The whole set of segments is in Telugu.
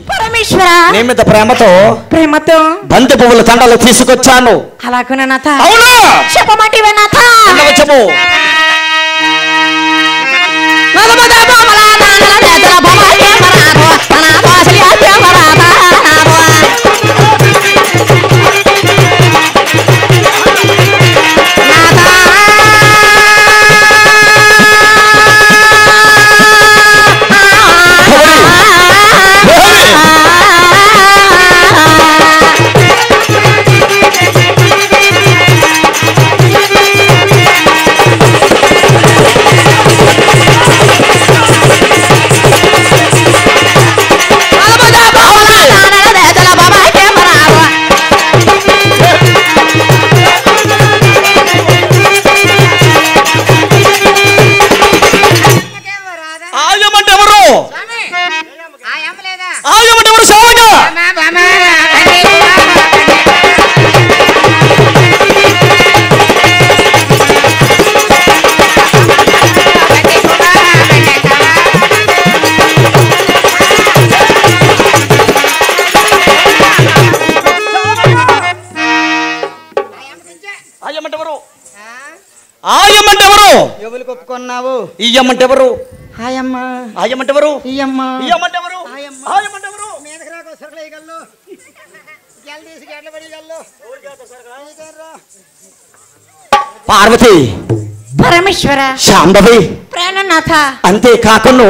పరమేశ్వర నీ మీద ప్రేమతో బంతి పువ్వుల తండలు తీసుకొచ్చాను. అలాగునా నాథ? అవును. చెప్పమంటివే నాథ? చెప్పు. ఇయ్యమ్మంటెవరు? ఆయమ్మంటెవరు? పార్వతి, పరమేశ్వర, శాంభవి, ప్రాణనాథ, అంతేకాకను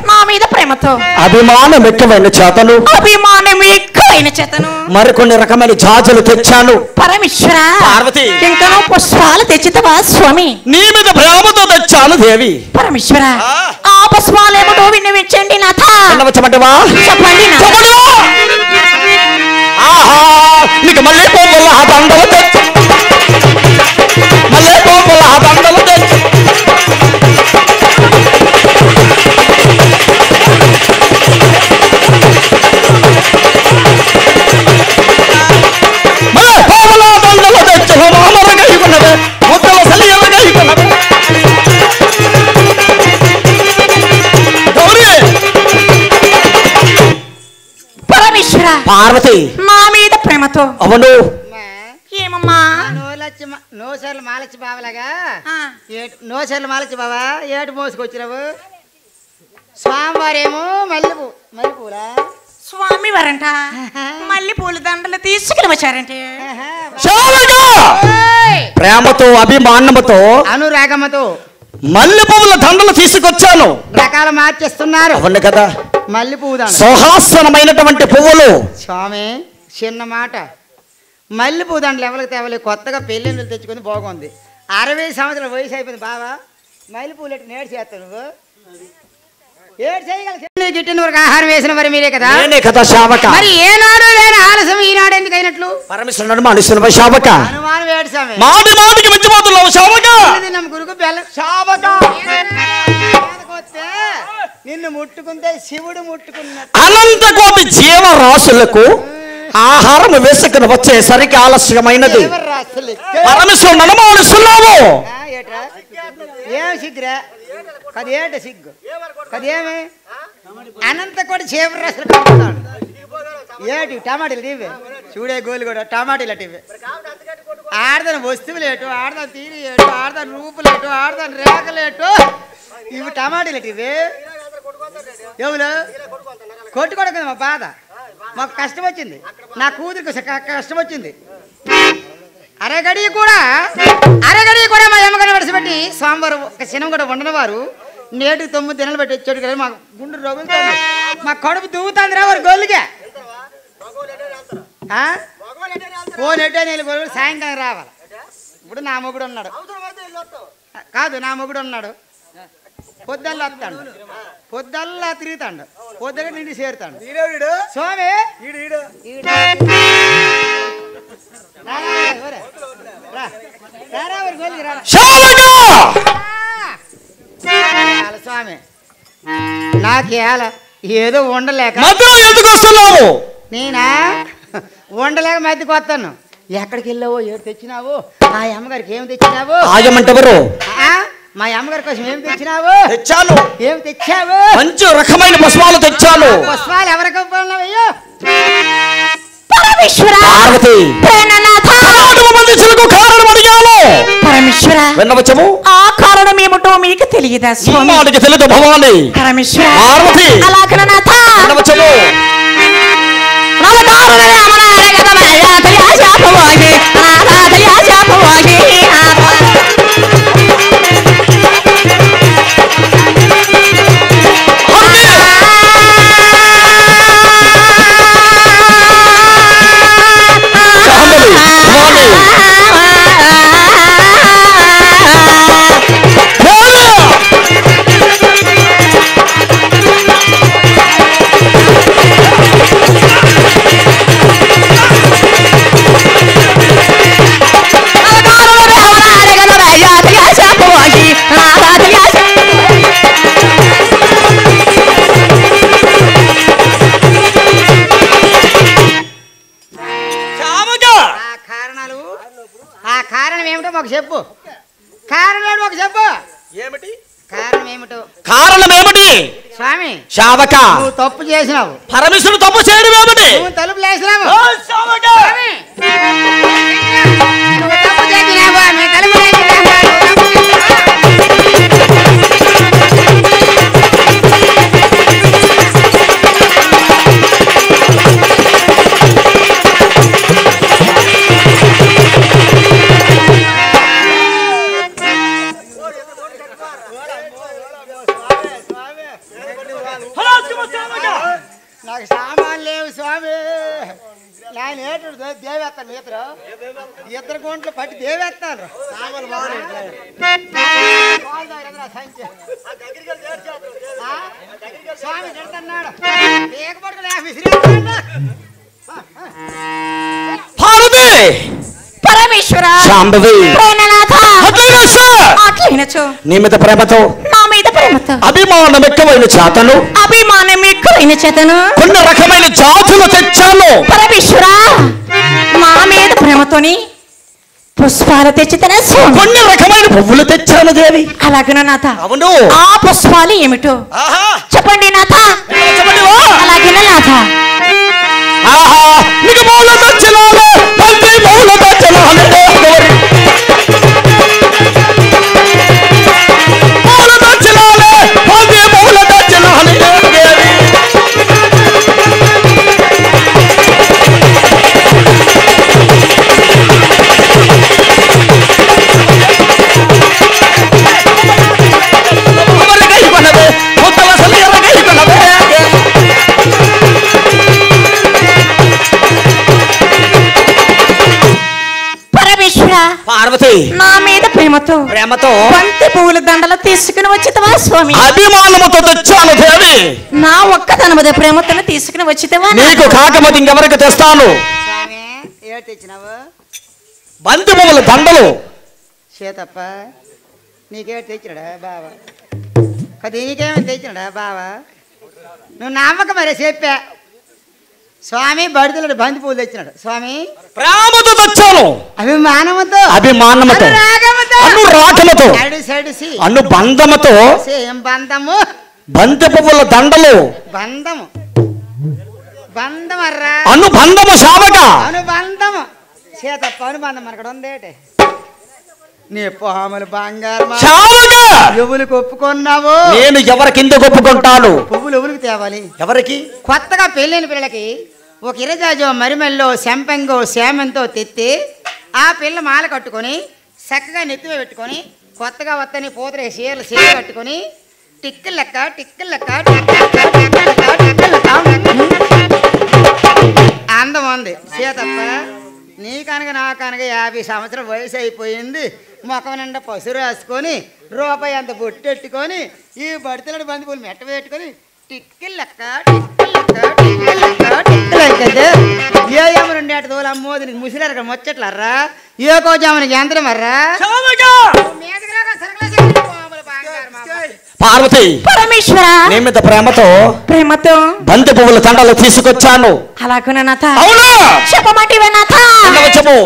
నా మీద ప్రేమతో అభిమానం ఎక్కువైన చేతను మరికొన్ని రకమైన జాజులు తెచ్చాను. పరమేశ్వర, పార్వతి, ఇంకా పుష్పాలు తెచ్చితవా స్వామి? నీ మీద ప్రేమతో తెచ్చాను దేవి. పరమేశ్వర, ఆ పుష్పాలేమిటో విన్నవించండి నాథ. విన్నవించమంటవా? చెప్పండి. ఆహా, నీకు మళ్ళీ పువ్వుల దండలు తెచ్చు, మళ్ళీ పువ్వుల దండలు తెచ్చు. మళ్ళీ పువ్వుల దండలు తెచ్చు, మామరగా ఇవ్వనవే, ముద్దల సలియలుగా ఇవ్వనవే. పరమేశ్వర, పార్వతి, మా మీద ప్రేమతో. అవును. ఏమమ్మా? నోసర్లు మాలచ్చి బావలాగా నోసర్లు మాలచ్చి బావా ఏటు మోసుకొచ్చినావు? స్వామివారేమో మల్లెపూలా స్వామి వారంట మళ్ళీ పూల దండలు తీసుకుని వచ్చారంటే ప్రేమతో అభిమానముతో అనురాగముతో మల్లె పువ్వుల దండలు తీసుకొచ్చాను. రకాలు మార్చేస్తున్నారు. అవును కదా, మల్లె పువ్వు సుహాసనమైనటువంటి పువ్వులు. స్వామి, చిన్న మాట, మల్లె పువ్వు దండలు ఎవరికి తేవలే, కొత్తగా పెళ్ళిళ్ళు తెచ్చుకుని బాగుంది. 60 సంవత్సరాల వయసు అయిపోయింది బావా, మల్లె పువ్వులు ఎట్టు నేడు చేస్తావు నువ్వు? ఏడు చేయగల గిట్టిన వరకు ఆహారం వేసిన మరి మీరే కదా. మరి ఏనాడు లేని ఆలస్యం ఈనాడు ఎందుకు అయినట్లు? పరమేశ్వరుడు అనుమానిస్తున్న శావక, అనుమానం వేడు స్వామి. మాటి మాటికి మించిపోతున్నావు శావక. గురుకు బెల్లం శావక నిన్ను ముట్టుకుంటే శివుడు ముట్టుకున్నట్టు. అనంత కోటి జీవరాశులకు ఆహారం వేసుకుని వచ్చేసరికి ఆలస్యమైనది. పరమేశ్వరుడు అనుమానిస్తున్నావు. ఏం సిగ్గురా? కదేట సిగ్గు, కదేమి అనంత కూడా జీవరాశులు కలుపుతాడు. ఏటి టమాటీలు ఇవే చూడే గోలు కూడా టమాటీలు అటు ఇవే. ఆడదాని వస్తువులేటు, ఆడదాని తీరేటు, ఆడదాని రూపులేటు, ఆడదాని రేఖలేటు, ఇవి టమాటీలు అటు ఇవే. ఎవరు కొట్టుకోవడం మా బాధ, మాకు కష్టం వచ్చింది, నా కూతురికి కష్టం వచ్చింది. అరగడి కూడా మా అమ్మగారిని విడిచిపెట్టి సోమవారం ఒక సినిమా కూడా ఉండని వారు నేటికి 9 దినాలు పెట్టి వచ్చాడు కదా. మా గుండు రగులుతుంది, మా కడుపు దువ్వుతుంది రా వారు గోళ్ళుగా. ఫోన్ ఎట్టే నేను గోళ్ళు సాయంకాలం రావాలి. ఇప్పుడు నా మొగుడు ఉన్నాడు కాదు, నా మొగుడు ఉన్నాడు. పొద్దుల్లా వస్తాడు, పొద్దుల్లా తిరుగుతాడు, పొద్దుగా నిండి చేరుతాడు. స్వామి స్వామి, నాకేళ ఏదో ఉండలేక ఎందుకు వస్తున్నావు? నేనా ఉండలేక మధ్యకి వస్తాను. ఎక్కడికి వెళ్ళావో, ఏడు తెచ్చినావు, ఆ అమ్మగారికి ఏమి తెచ్చినావు? ఆయమంటెవరు? మా అమ్మగారి కోసం ఏం తెచ్చినావు? తెచ్చాను. ఏం తెచ్చావు? మంచి రకమైన పుష్పాలు తెచ్చాను. పుష్పాలు ఎవరికి ఇవ్వాలయ్యో? పరమేశ్వర పార్వతి ప్రాణనాథ మంది చిలుకు కారణం అడిగాను. పరమేశ్వర విన్నవచ్చము. ఆ కారణం ఏమిటో మీకు తెలియదా స్వామి? వాడికి తెలియదు భవాని. పరమేశ్వర పార్వతి అలాగన నాథ విన్నవచ్చము. చెప్పు. కారణం ఒక చెప్పు. ఏమిటి కారణం ఏమిటో? కారణం ఏమిటి స్వామి? శావక నువ్వు తప్పు చేసినావు. పరమేశ్వరుడు తప్పు చేయడం ఏమిటి? నువ్వు తలుపు లేసినావు. శావక నువ్వు తప్పు చేసినావు. మీ తలుపు లేసినావు. నాకు సామాన్ లేవు స్వామి. నేను ఏటు దేవేస్తాను. ఇద్దరు గుంట్లు పట్టి దేవేస్తాను. స్వామి తిడుతున్నాడు. పరమేశ్వర శాంభవి నీ మీద ప్రేమతో నా మీద ప్రేమతో అభిమానం ఎక్కువైన చేతను కొన్ని రకమైన జాతులు తెచ్చాను. పరమేశ్వర మా మీద ప్రేమతోని పుష్పాలు తెచ్చితేనే కొన్ని రకమైన పువ్వులు తెచ్చాను దేవి. అలాగేనా నాథ? అవును. ఆ పుష్పాలు ఏమిటో చెప్పండి నాథ. అలాగేనా నాథ? నీకు మూల తెచ్చినాను. పంది మూల తెచ్చినాను. మూల తెచ్చినాను. పంది మూల తెచ్చినాను. పార్వతి నా మీద ప్రేమతో బంతి పువ్వుల దండలు తీసుకుని వచ్చితవా స్వామి? అభిమానముతో తెచ్చాను దేవి. నా ఒక్కదన మీద ప్రేమతో తీసుకుని వచ్చితవా? నీకు కాకమతి ఇంకెవరికి తెస్తాను. తెచ్చినావు బంతి పువ్వుల దండలు. చేతప్ప నీకేటి తెచ్చినాడా బావా? అది నీకేమని తెచ్చినాడా బావా? నువ్వు నమ్మకం మరి చెప్పా. స్వామి బడిదలు బంతి పువ్వులు తెచ్చినాడు. స్వామి ప్రేమతో తెచ్చాను. అభిమానముతో అనురాగముతో అనుబంధముతో ఏం బంధము? బంతి పువ్వుల దండలు. బంధము బంధమర్రా. అనుబంధము శావక. అనుబంధము చేతప్ప అనుబంధం అక్కడ ఉందేటే. నీ పాములు బంగారం ఎవరికి ఒప్పుకున్నావు? నేను ఎవరికి ఎందుకు ఒప్పుకుంటాను? పువ్వులు ఎవరికి తేవాలి? ఎవరికి? కొత్తగా పెళ్ళైన పిల్లలకి ఒక ఇరజాజో మరిమెల్లో శంపంగో శామంతో తెత్తి ఆ పిల్ల మాల కట్టుకొని చక్కగా నెత్తిమే పెట్టుకొని కొత్తగా వత్తని పూతరే చీరలు కట్టుకొని టిక్కులు లెక్క అందం ఉంది. చేతప్ప నీ కనుక నా కనుక 50 సంవత్సరం వయసు అయిపోయింది. ముఖం నిండా పసురు రాసుకొని రూపాయి అంత బొట్టెట్టుకొని ఈ బడితెలడి బంతి పూలు మెట్ట పెట్టుకొని టిక్కులు లెక్క ఏ ఏమో 2 ఏట తోలు అమ్మో దీనికి ముసిరారు అక్కడ ముచ్చట్లర్రా. ఏ కోజామనికి యంత్రం అర్రా. పార్వతి పరమేశ్వర నీ మీద ప్రేమతో బంతి పువ్వుల దండలు తీసుకొచ్చాను. అలాగేనా నాథ? అవునా? చెప్పమాటివే నాథ? చెప్పు.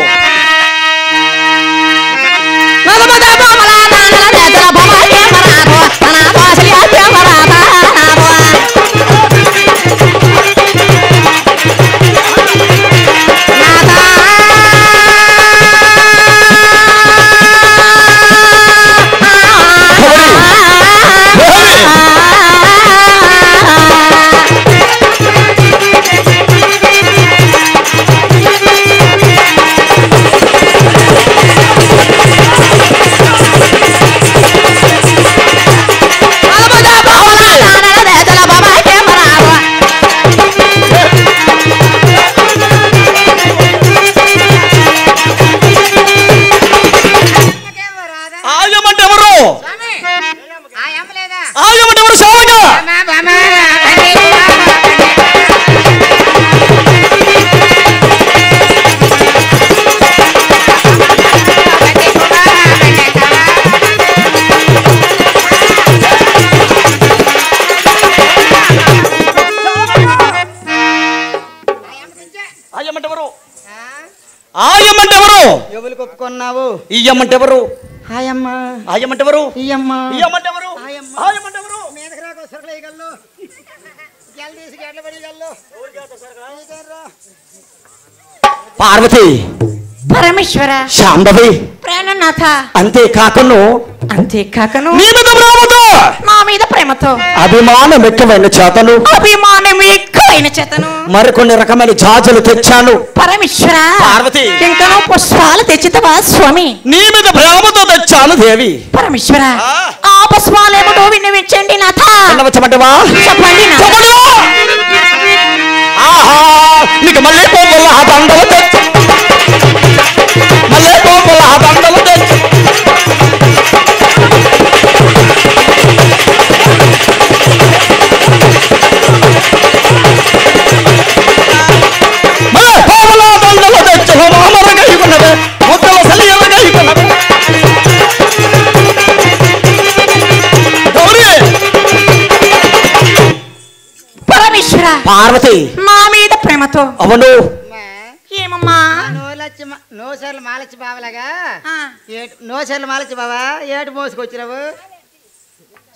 ఎవరు కొప్పుకున్నావు? ఇయ్యమ్మంటెవరు? హాయమ్మ. ఆయమ్మంటెవరు? ఇయ్యమ్మ. ఇయ్యమ్మంటెవరు? హాయమ్మ. ఆయమ్మంటెవరు? మీదకి రాకో సరళయ్యగల్లో. గెల్ తీసి గెడ్ల పడిగల్లో. పార్వతి, పరమేశ్వర, శాంభవి, ప్రాణనాథ, అంతేకాకను నీ మీద ప్రేమతో, నా మీద ప్రేమతో, అభిమానం ఎక్కువైన చేతను, అభిమానం ఎక్కువైన చేతను మరికొన్ని రకమైన జాజులు తెచ్చాను. పరమేశ్వర, పార్వతి, ఇంకనూ పుష్పాలు తెచ్చితవా స్వామి? నీ మీద ప్రేమతో తెచ్చాను దేవి. పరమేశ్వర, ఆ పుష్పాలేమిటో విన్నవించండి నాథ. చెప్పమంటవా? చెప్పండి నాథ. ఆహా, నీకు మళ్ళీ పోపుల ఆ దండలు తెచ్చు, మళ్ళీ పోపుల ఆ దండలు తెచ్చు. మళ్ళీ పోపుల దండలు తెచ్చు. మామరగా ఇవ్వనవే, ముద్దల సలియలుగా ఇవ్వనవే. గౌరీ, పరమేశ్వర, పార్వతి, నా మీద ప్రేమతో. అవును. ఏమమ్మా? నోసర్లు మాలచ్చి బావలాగా ఆ, నోసర్లు మాలచ్చి బావా ఏటు మోసుకొచ్చినావు?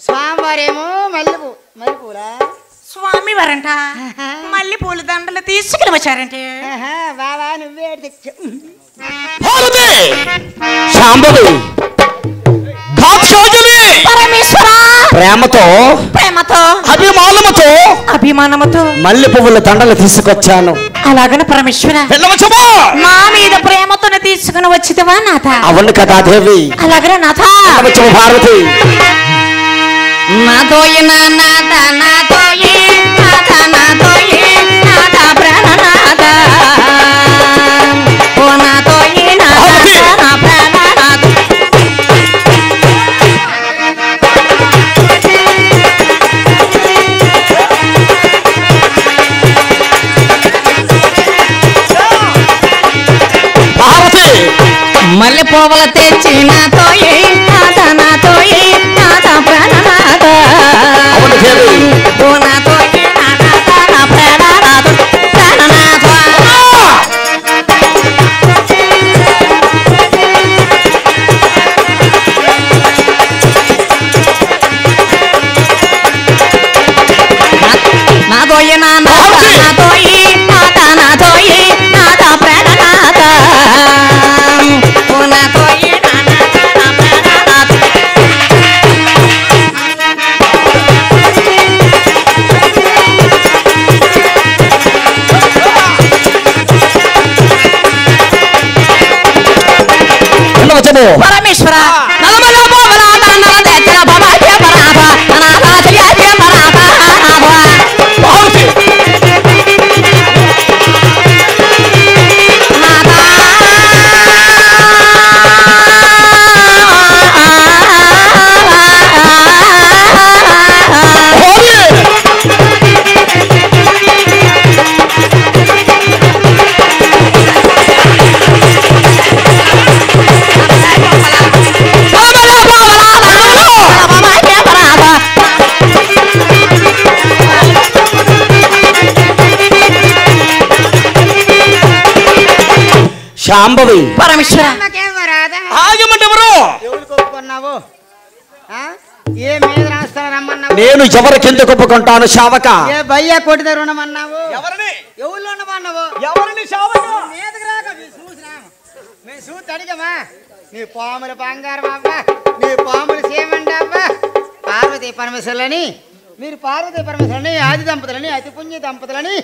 స్వామివారేమో మల్లెపూలా స్వామి వారంట మళ్ళీ పూల దండలు తీసుకుని వచ్చారంటే. బావా నువ్వే తెచ్చు. పార్వతి, శాంభవి, కాక్షోజుని, పరమేశ్వర, ప్రేమతో అభిమానముతో మల్లె పువ్వుల దండలు తీసుకొచ్చాను. అలాగన పరమేశ్వర, వెళ్ళవచ్చుమా? నా మీద ప్రేమతోనే తీసుకుని వచ్చితవా నాథ? అవును కదా దేవి. అలాగన నాథ. వెళ్ళవచ్చుమా పార్వతి? నాతోయి నాథ, నాతోయి నాథ, నాతోయి నాథ, ప్రాణనాథ, ఓ నాతోయి నాథ, నా ప్రాణనాథ. పార్వతి, మల్లె పువ్వుల తెచ్చి నాతోయి నాథ, నాతోయి నాథ, ప్రాణనాథ, అవును దేవి. ఓ నాతోయి నాథ, నా ప్రాణనాథ, ప్రాణనాథ. నాతోయి నాథ, నాతోయి నాథ, నాతోయి నాథ, ప్రాణనాథ, ఓ నాతోయి నాథ, నా ప్రాణనాథ. వెళ్ళవచ్చుము. పరమేశ్వర, నలమల పోవల దండల తెచ్చల భవాయ పరాభ, అనాథ శ్రీయ పరాభ. పార్వతి, గౌరీ, శాంభవి, పరమేశ్వర, నాకేమో రాదా? ఆయమ్మంటెవరు? ఎవరు కొప్పుకున్నావు? నేను ఎవరికెందుకు ఒప్పుకుంటాను శావక? ఏ భయ్యా కొట్టి దగ్గర ఉండమన్నావు? ఎవరిని ఎవరు ఉండమన్నావు? ఎవరిని శావక? మేము చూసి అడిగమా? నీ పాముల బంగారం అవ్వా, నీ పాములు సేమండి అవ్వా. పార్వతీ పరమేశ్వరులని, మీరు పార్వతీ పరమేశ్వరులని, ఆది దంపతులని, అతి పుణ్య దంపతులని,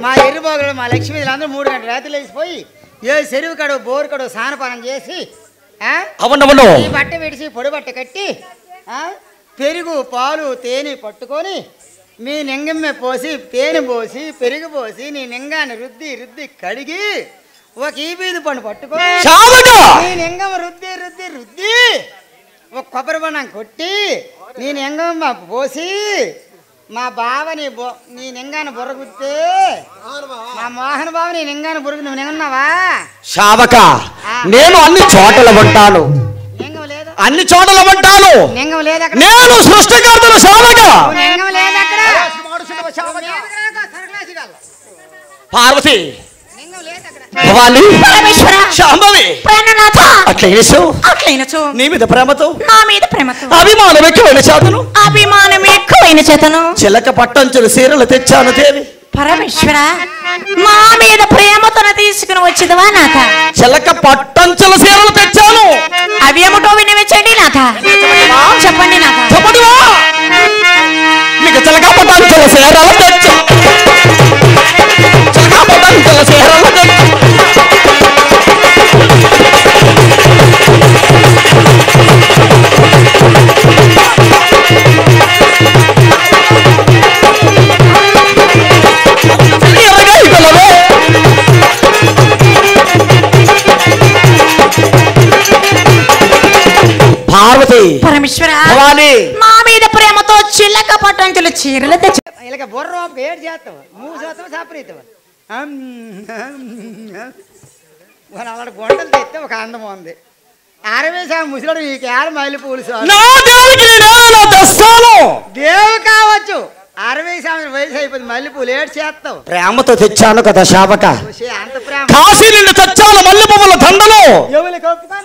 మా ఎర్రిబోగులు మా లక్ష్మీదేవి అందరూ 3 గంటల రాత్రి లేచిపోయి ఏ చెరువు కడవు బోరు కడవు స్నానపానం చేసి ఈ బట్ట విడిచి పొడి బట్ట కట్టి పెరుగు పాలు తేనె పట్టుకొని మీ నింగమ్మె పోసి తేనె పోసి పెరుగు పోసి నీ నింగాన్ని రుద్ది రుద్ది కడిగి ఒక ఈ బీది పండు పట్టుకొని నీ నింగమ్మ రుద్ది రుద్ది రుద్ది ఒక కొబ్బరి బొండం కొట్టి నీ నింగమ్మ పోసి మా బావ నీ నింగాన్ని బుర్రగుద్దే మా మోహన్ బావ నీ నింగాన్ని బుర్రకు నువ్వు నింగున్నావా? శావక నేను అన్ని చోట్ల ఉంటాను, అన్ని చోట్ల ఉంటాను. నేను సృష్టికర్తను శావక. పార్వతి భవాని శాంభవి అట్లయినచు నీ మీద ప్రేమతో అభిమానం ఎక్కువైన చేతను చిలక పట్టంచులు సీరలు తెచ్చాను దేవి. పరమేశ్వర మా మీద ప్రేమతోన తీసుకుని వచ్చిదవా నాథ? చిలక పట్టంచుల సీరలు తెచ్చాను. అవి ఏమిటో వినిపించండి నాథ. చెప్పండి నాథ. చెప్పండివా? మీకు చిలక పట్టంచుల సీరలు తెచ్చు, చిలక పట్టంచుల సీరలు తెచ్చు. పార్వతి పరమేశ్వర భవాని మా మీద ప్రేమతో చిల్లక పట్టంచులు చీరలు తెచ్చు. ఇలా బుర్ర ఏడు చేస్తావు, మూడు చేస్తావు, సాపరీతావు. అలాంటి గొంటలు తెస్తే ఒక అందం ఉంది. 60 ముసలాడు నీకు ఏడు మైలు పూలు దేవు కావచ్చు. 60 సంవత్సరం వయసు అయిపోయింది, మల్లె పూలు ఏడు చేస్తావు. ప్రేమతో తెచ్చాను కదా శావక. అంత ప్రేమ కాశీ నిన్ను తెచ్చాను మల్లె పువ్వుల దండలు. ఎవరికి ఒప్పుకొని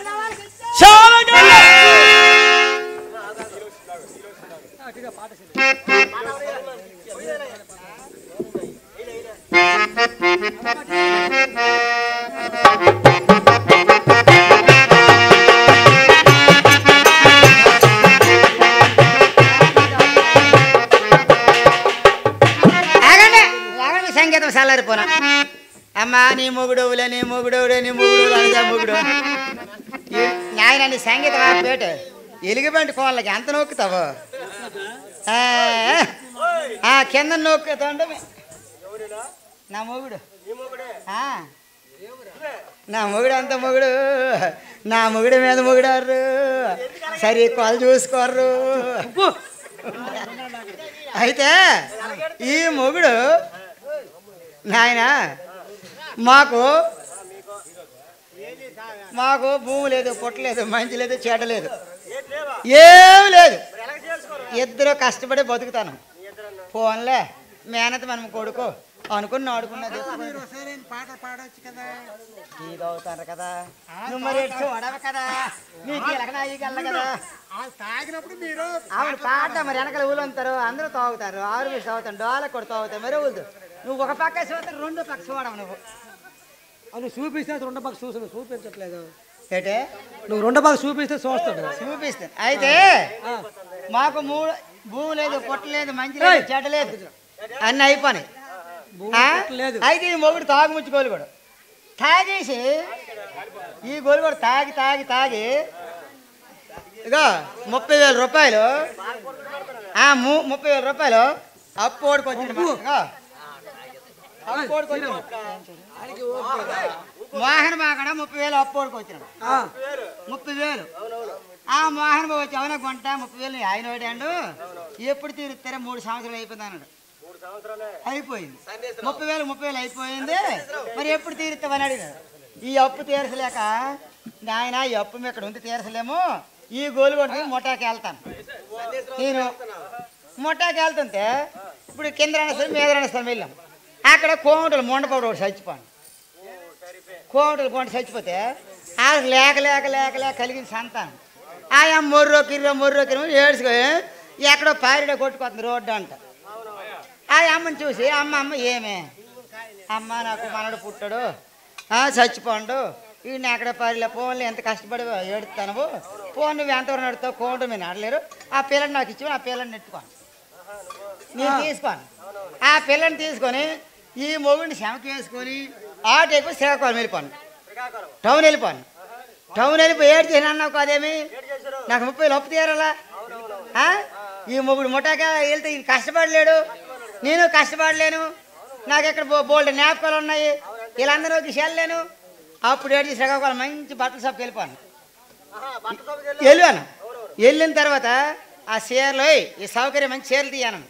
సంగీతం చల్లారిపోనా? అమ్మా నీ మొగుడవులే నీ మొగుడవుడే నీ మొగుడు అనిదా మొగుడు నాయన నీ సంగీతం పేట ఎలుగుబంటి కోళ్ళకి ఎంత నొక్కుతావు? కింద నొక్కుతాండ నా మొగుడు, నా మొగుడు అంత మొగుడు, నా మొగుడు మీద మొగుడారు సరే కొలు చూసుకోర్రు. అయితే ఈ మొగుడు నాయన మాకు భూమి లేదు, పొట్టలేదు, మంచి లేదు, చెడ్డ లేదు, ఏం లేదు. ఇద్దరు కష్టపడి బతుకుతాను. ఫోన్లే మేనత మనం కొడుకు అనుకుని ఆడుకున్నది అవుతారు కదా. నువ్వు మరి చూడవు కదా, నీకు ఎలకనాయిగల్ల కదా. ఆవిడ పాట మరి వెనకాల ఊళ్ళు ఉంటారు, అందరూ తాగుతారు, 6 వేసి తాగుతాను, డోల కూడా తాగుతావు. మరి ఊళ్ళు నువ్వు ఒక పక్క చూస్తావు, 2 పక్క చూడవు. నువ్వు చూపిస్తే 2 పక్క చూపించట్లేదు. ఏంటే నువ్వు 2 పక్క చూపిస్తే చూస్తాడు. చూపిస్తాను. అయితే మాకు భూమి లేదు, పొట్ట లేదు, మంచి లేదు, చెడ్డ లేదు, అన్నీ అయిపోయినాయి. అయితే ఈ మొగుడు తాగుముచ్చి గోలుగోడు తాగేసి ఈ గోలుగోడు తాగి తాగి తాగి ఇగో 30,000 రూపాయలు 30,000 రూపాయలు అప్పు ఓడికొచ్చింది. మోహన్ బాగడ 30,000 అప్పు ఓడికొచ్చినాడు. 30,000 మోహన్ బాబు వచ్చి అవునా కొంట 30,000 ఆయన ఓడాడు. ఎప్పుడు తీరుస్తారా? 3 సంవత్సరాలు అయిపోయింది అన్నాడు. అయిపోయింది 30,000 అయిపోయింది. మరి ఎప్పుడు తీరుస్తావని అడిగాడు. ఈ అప్పు తీర్చలేక నాయన ఈ అప్పు మేము ఇక్కడ ఉంది తీర్చలేము, ఈ గోలుగొండ ముఠాకి వెళ్తాను. నేను ముఠాకి వెళ్తుంటే ఇప్పుడు కింద రణస్థలం మీద రణస్థలం వెళ్ళాం. అక్కడ కోమటలు మొండపౌడు ఒకటి చచ్చిపోయాను. కోమటలు కొండ చచ్చిపోతే లేక లేక లేక లేక కలిగిన సంతానం ఆయా మొర్రో కిర్రో ఏడ్చుకో ఎక్కడో పారిడ కొట్టుకొస్తుంది రోడ్డు అంట. ఆ అమ్మని చూసి అమ్మ ఏమే అమ్మ నాకు మనడు పుట్టాడు చచ్చిపోండు వీడిని ఎక్కడ పారిలే ఫోన్లు ఎంత కష్టపడి ఏడుతాను ఫోన్ నువ్వు ఎంతవరకు నడుతావు కోండు మీరు నడలేరు. ఆ పిల్లని నాకు ఇచ్చి ఆ పిల్లని నెట్టుకోను నేను తీసుకోను. ఆ పిల్లని తీసుకొని ఈ మొగుడిని శమకి వేసుకొని ఆటో ఎక్కువ శ్రీకాకుళం వెళ్ళిపోను, టౌన్ వెళ్ళిపోను. టౌన్ వెళ్ళిపోయి ఏడు చేసిన అన్నావు కాదేమి నాకు 30 అప్పు తీరాలా. ఈ మొగుడు ముఠాగా వెళ్తే ఇది కష్టపడలేడు, నేను కష్టపడలేను, నాకు ఇక్కడ బోల్డ్ జ్ఞాపకాలు ఉన్నాయి, వీళ్ళందరూ వెళ్ళలేను. అప్పుడు ఏడు శ్రీకాకుళం మంచి బట్టల షాప్కి వెళ్ళిపోను. వెళ్ళాను. వెళ్ళిన తర్వాత ఆ చీరలు ఈ సౌకర్యం మంచి చీరలు తీయాను.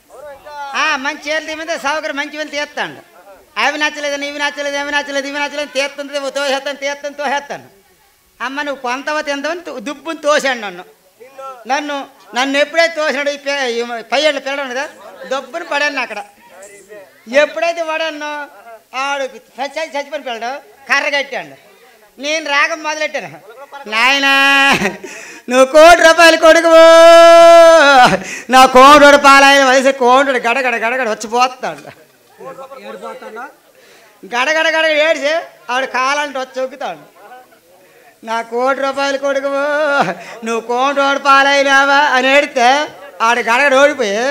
మంచి చీరలు తీయమంటే సౌకర్యం మంచి వెళ్ళి తీస్తాడు. అవి నచ్చలేదని ఇవి నచ్చలేదు అవి నచ్చలేదు ఇవి నచ్చలేదు తీస్తుంది తోసేస్తాను. అమ్మ నువ్వు కొంతవ తిందామని దుబ్బుని తోసాడు నన్ను ఎప్పుడైతే తోసినాడు ఈ పయ్యేళ్ళు పిల్లడం కదా దొబ్బుని పడాను అక్కడ. ఎప్పుడైతే పడాను ఆడు చచ్చిపోయిన పిల్లడు కర్ర కట్టాడు. నేను రాగం మొదలెట్టాను. నాయనా నువ్వు 1,00,00,000 రూపాయలు కొడుకువు, నా కోండ్రోడు పాలైన వయసు కోండ్రోడు గడగడ వచ్చిపోతాడు. గడగడ ఏడిసి ఆవిడ కాలంటే వచ్చి చొక్కుతాడు. నా 1,00,00,000 రూపాయలు కొడుకువు నువ్వు కోండ్రోడు పాలైనావా అని ఏడితే ఆడ గడగడ ఓడిపోయి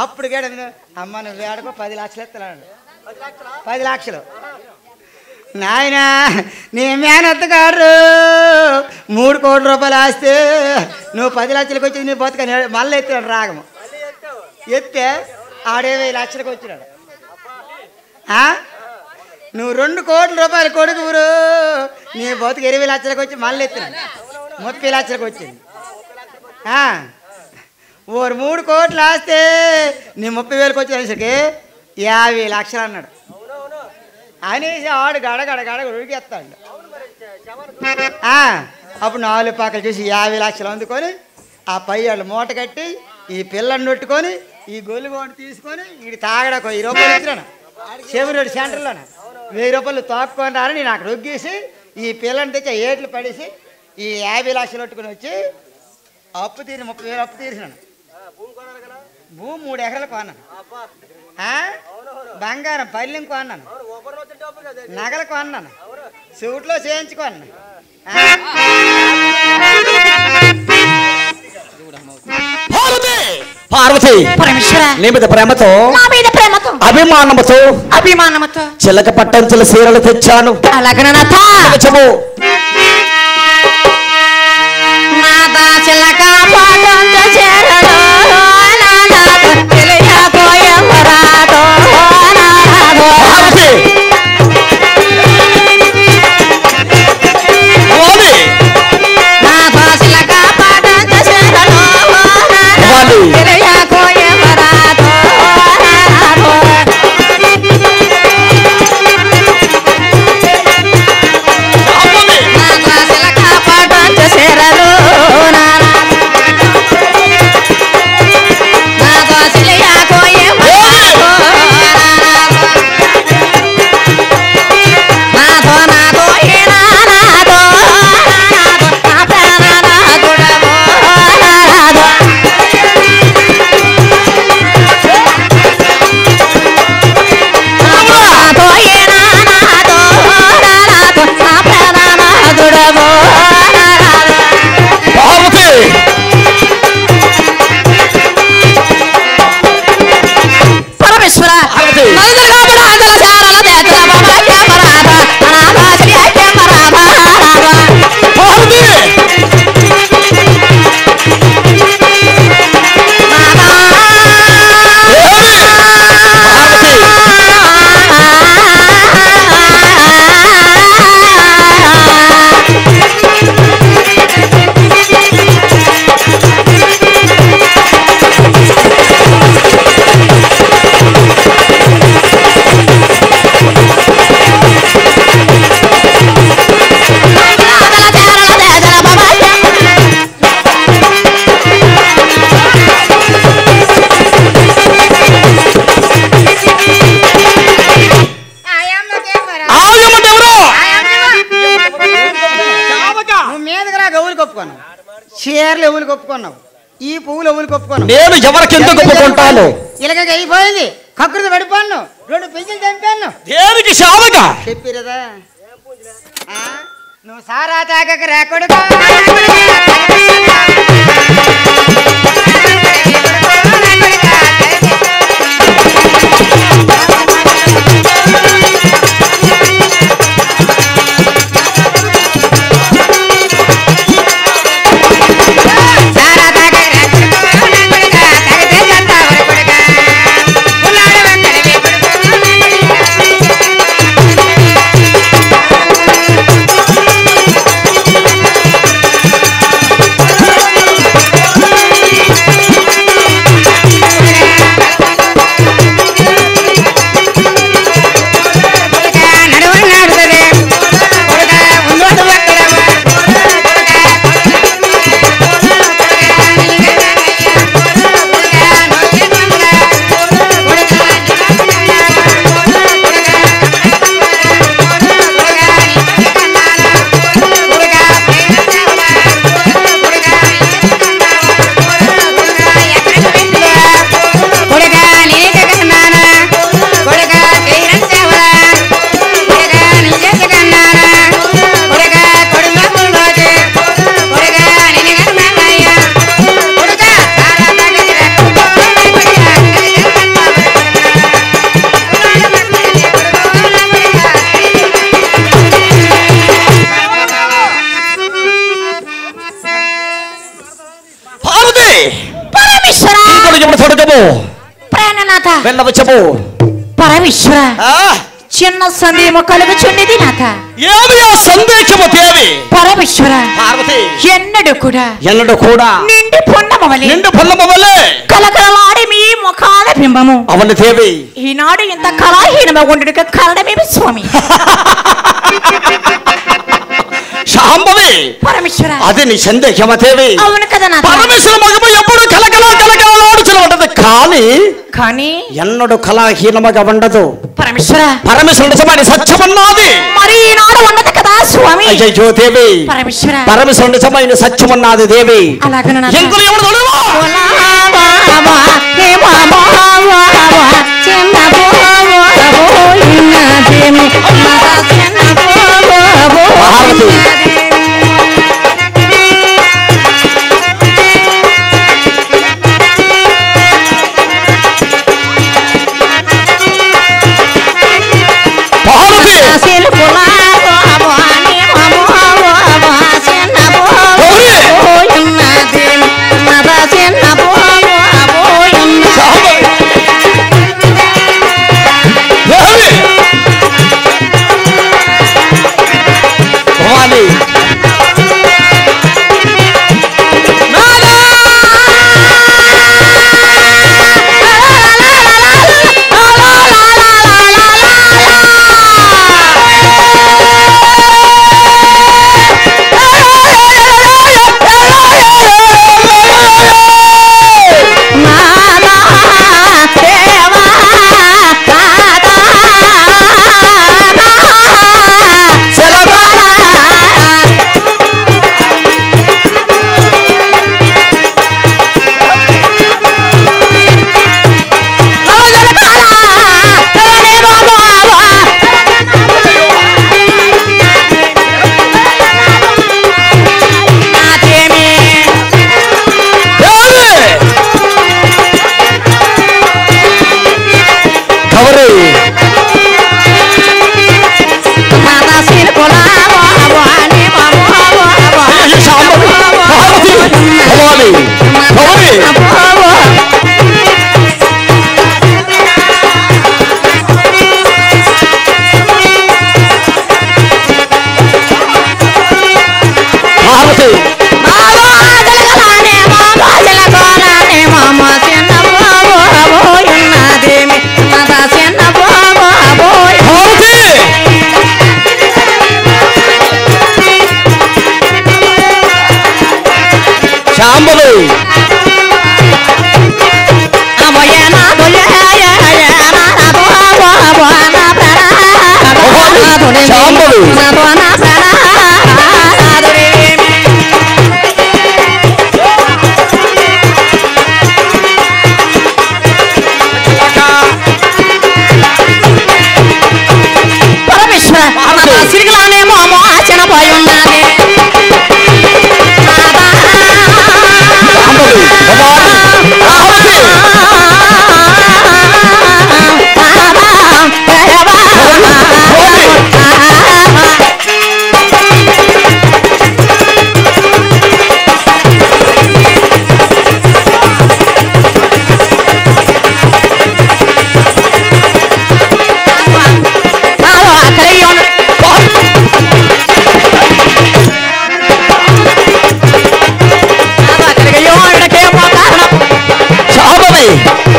అప్పుడు గడ అమ్మ నువ్వు వేడకో 10 లక్షలు ఎత్తలాడు. 10 లక్షలు నాయన నీ మేనత్త గారు 3 కోట్ల రూపాయలు ఆస్తే నువ్వు 10 లక్షలకు వచ్చి నీ బతుకని మళ్ళీ ఎత్తాడు రాగము. ఎత్తే ఆడే 20 లక్షలకు వచ్చినాడు. నువ్వు 2 కోట్ల రూపాయలు కొడుకురు నీ బతుకు 20 లక్షలకు వచ్చి మళ్ళీ ఎత్తినాడు 30 లక్షలకు వచ్చింది. 3 కోట్లు ఆస్తే నీ 30,000కి వచ్చేసరికి 50 లక్షలు అన్నాడు. అనేసి ఆడు గడగడ ఉడికేస్తాడు. అప్పుడు 4 పక్కలు చూసి 50 లక్షలు అందుకొని ఆ పయ్యాళ్ళు మూట కట్టి ఈ పిల్లని నొట్టుకొని ఈ గొల్లుగోడు తీసుకొని వీడి తాగడకు 1000 రూపాయలు ఇచ్చినాను. చెవిరెడ్డి సెంటర్లోనే 1000 రూపాయలు తాపుకొని రాని నేను అక్కడ రొగ్గేసి ఈ పిల్లని తెచ్చి ఏట్లు పడేసి ఈ 50 లక్షలు పట్టుకుని వచ్చి అప్పు తీరి 30,000 అప్పు తీరిసినాను. భూమి 3 ఎకరాలు కొన్నాను. బంగారం పల్లెం కొన్నాను, నగలు కొన్నాను, సూట్లో చేయించుకున్నాను. పార్వతి నీ మీద ప్రేమతో అభిమానముతో చిలక పట్టంచుల సీరలు తెచ్చాను. చెప్పు చీరలు ఎవరు కప్పుకున్నావు ఈ పువ్వులు ఎవరు కొప్పుకోను. నేను ఎవరికి ఎందుకు ఒప్పుకుంటాను? ఇలాగ అయిపోయింది. కక్కుర్తి పడిపోను. 2 పింఛలు చంపాను. దేనికి శావగా చెప్పిరదా? నువ్వు సారా తాగక రాకొడుకో. వెళ్ళవచ్చము. పరమేశ్వర చిన్న సందేహము కలుగుచున్నది నాథ. ఏమి ఆ సందేహము దేవి? పరమేశ్వర పార్వతి ఎన్నడు కూడా నిండు పొన్నమవలే కలకలలాడే మీ ముఖాల బింబము. అవని దేవి ఈనాడు ఇంత కళాహీనము ఉండడుక కారణమేమి స్వామి? శాంభవి పరమేశ్వర అది నీ సందేహమా దేవి? అవును కదా నాథ. పరమేశ్వర మగము ఎప్పుడు కలకలాడుచున ఉంటది, కానీ ఎన్నడు కళాహీనముగా ఉండదు. పరమేశ్వర నిజమైన సత్యమన్నది మరి ఈనాడు ఉన్నది కదా స్వామి? అయ్యో దేవి పరమేశ్వర నిజమైన సత్యమన్నది దేవి. అలాగన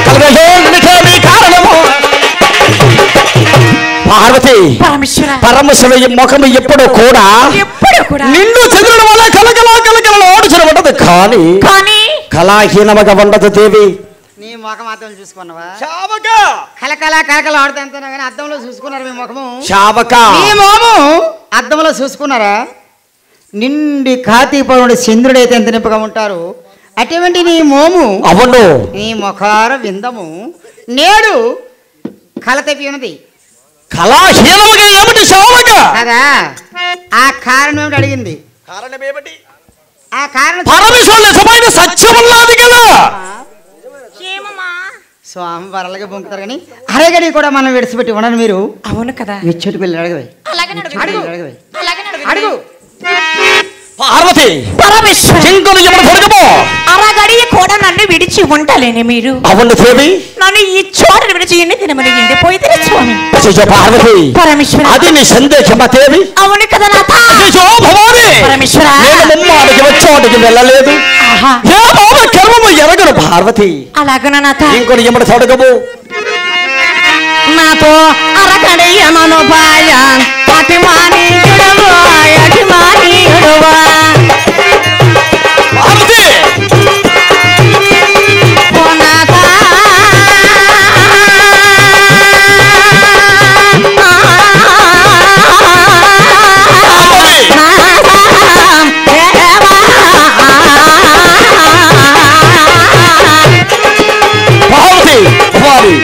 కలగజేయడానికి కారణము పార్వతి పరమేశ్వర పరమశివుని ముఖము ఎప్పుడు కూడా నిన్ను చంద్రుడి వల్ల కలకలా ఆడుచున్నది కానీ కళాహీనముగా ఉండదు దేవి. నీ ముఖం అద్దం చూసుకున్నావా? శావక కలకల ఆడుతుంటున్నా కానీ అద్దంలో చూసుకున్నారు మీ ముఖము? శావక మీ మోము అద్దంలో చూసుకున్నారా? నిండి కార్తీపరుడు చంద్రుడు అయితే ఎంత నింపుగా ఉంటారు, అటువంటి నీ మోము అవును నీ ముఖార విందము నేడు కల తెప్పి ఉన్నది. కళాహీనముగా ఏమిటి శావక? కదా ఆ కారణం ఏమిటి అడిగింది. కారణం ఏమిటి? ఆ కారణం పరమేశ్వరుడు నిజమైన సత్యమున్నది కదా. స్వామి వరలగా బొంకుతారు కానీ అరగడి కూడా మనం విడిచిపెట్టి ఉండను. మీరు అవును కదా విచ్చెట్టు వెళ్ళి అడగవే అడుగు. పార్వతి పరమేశ్వర చింకులు ఎప్పుడు దొరకమో అరగడి కూడా నన్ను విడిచి ఉండలేని మీరు అవును దేవి. నన్ను ఈ చోటను విడిచి ఎన్ని దినమని ఎండిపోయితే స్వామి. పార్వతి పరమేశ్వర అది నీ సందేశమా దేవి? అవును కదా నాథ. భవాని పరమేశ్వర నేను ముమ్మాడికి వచ్చోటికి వెళ్ళలేదు. ఏ బాబు కర్మము ఎరగను పార్వతి. అలాగన నాథ ఇంకొని ఎమ్మడి తొడగము నాతో అరకడయ్యమను పాయ అతిమానీయుడవా అతిమానీయుడవా పార్వతి ఓ నాథ పార్వతి భవాని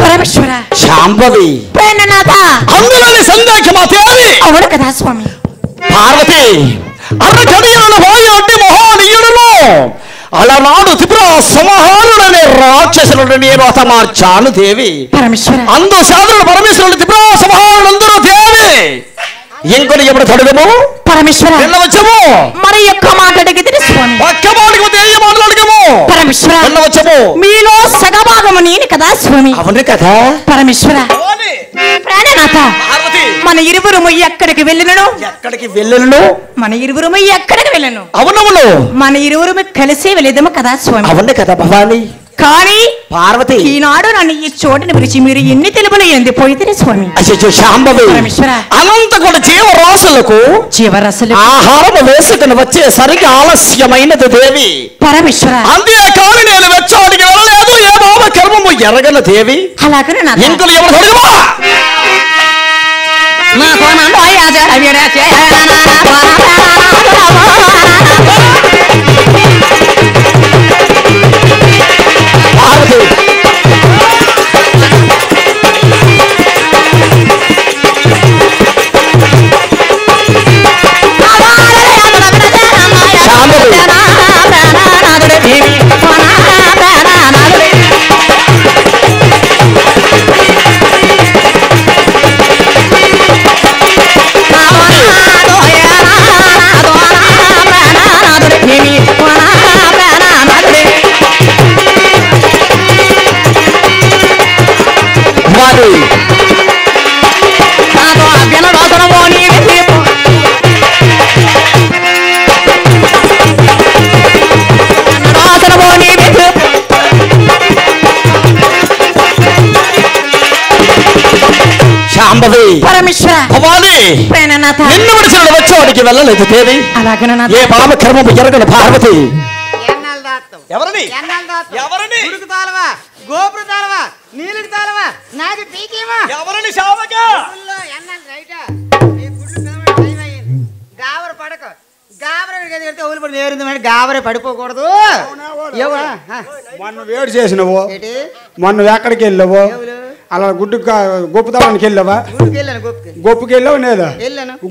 పరమేశ్వర శాంభవి అందులోని సందేశమా దేవి? అవును కదా స్వామి. పార్వతి అర్రకడియలను పోయి అడ్డి మహానీయుడును అలనాడు త్రిపుర సంహారుడనే రాక్షసులను నేను హతమార్చాను దేవి. పరమేశ్వర అందు సాధుడు పరమేశ్వరుడు త్రిపుర సంహారుడందరూ దేవి. ఇంకొని ఎప్పుడు తొడగము పరమేశ్వర వెళ్ళవచ్చము. మరి యొక్క మాట అడిగితే స్వామి ఒక్క మాటకు దేయ మాటలు అడగము. పరమేశ్వర వెళ్ళవచ్చము. మీలో సగభాగము నేను కదా స్వామి. అవును కదా పరమేశ్వర ప్రాణనాథ మన ఇరువురము ఎక్కడికి వెళ్ళను? ఎక్కడికి వెళ్ళను? మన ఇరువురము ఎక్కడికి వెళ్ళను? అవునవును మన ఇరువురము కలిసి వెళ్ళేదము కదా స్వామి. అవును కదా భవాని. కానీ పార్వతి ఈనాడు నన్ను ఈ చోటుని పిలిచి మీరు ఎన్ని తెలుపులు ఎందిపోయితే స్వామి. శాంభవి పరమేశ్వర అనంత కూడా జీవరాశులకు జీవరాశులు ఆహారం వేసుకుని వచ్చేసరికి ఆలస్యమైనది దేవి. పరమేశ్వర అంతే కానీ నేను వెచ్చోడికి వెళ్ళలేదు. ఏ బాబు కర్మము ఎరగల దేవి. అలాగనే నా ఇంకలు ఎవరు అడుగువా పార్వతి శాంభవి పరమేశ్వర భవాని ప్రేణనాథ నిన్ను విడిచిన వచ్చేవాడికి వెళ్ళలేదు దేవి. అలాగనే నా ఏ పాప కర్మము ఎరగను పార్వతి. ఎవరిని ఎవరిని గోపుర తాలవా నీళ్ళకి తాలవా నాది పీకేమా ఎవరిని శావక గావర పడక గావర గావరే పడిపోకూడదు. మొన్న వేడి చేసినవు, మొన్న ఎక్కడికి వెళ్ళవు, అలా గుడ్డు గొప్పదానికి వెళ్ళావా? గొప్పకి వెళ్ళావు లేదా?